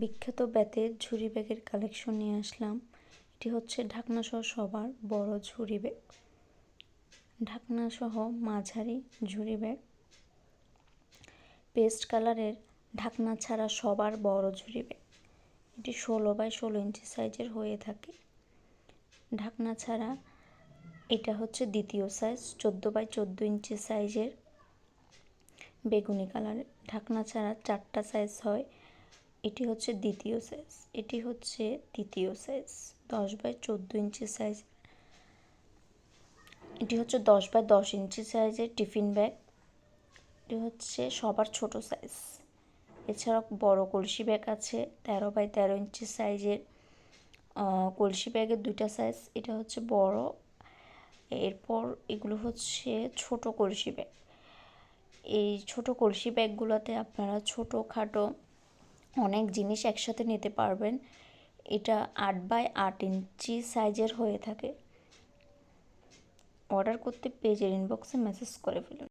বিখ্যাত বেতের ঝুরি ব্যাগের কালেকশন নিয়ে আসলাম। এটি হচ্ছে ঢাকনাসহ সবার বড় ঝুরি ব্যাগ, ঢাকনাসহ মাঝারি ঝুরি ব্যাগ, পেস্ট কালারের ঢাকনা ছাড়া সবার বড় ঝুরি ব্যাগ। এটি 16x16 ইঞ্চি সাইজের হয়ে থাকে। ঢাকনা ছাড়া এটা হচ্ছে দ্বিতীয় সাইজ, 14x14 ইঞ্চি সাইজের বেগুনি কালারের। ঢাকনা ছাড়া 4টা সাইজ হয়। এটি হচ্ছে দ্বিতীয় সাইজ, এটি হচ্ছে তৃতীয় সাইজ, 10x14 ইঞ্চি সাইজ। এটি হচ্ছে 10x10 ইঞ্চি সাইজের টিফিন ব্যাগ। এটি হচ্ছে সবার ছোট সাইজ। এছাড়াও বড় কলসি ব্যাগ আছে, 13x13 ইঞ্চি সাইজের কলসি ব্যাগের 2টা সাইজ। এটা হচ্ছে বড়। এরপর এগুলো হচ্ছে ছোট কলসি ব্যাগ। এই ছোট কলসি ব্যাগগুলোতে আপনারা ছোটোখাটো অনেক জিনিস একসাথে নিতে পারবেন। এটা 8x8 ইঞ্চি সাইজের হয়ে থাকে। অর্ডার করতে পেজের ইনবক্সে মেসেজ করে ফেলুন।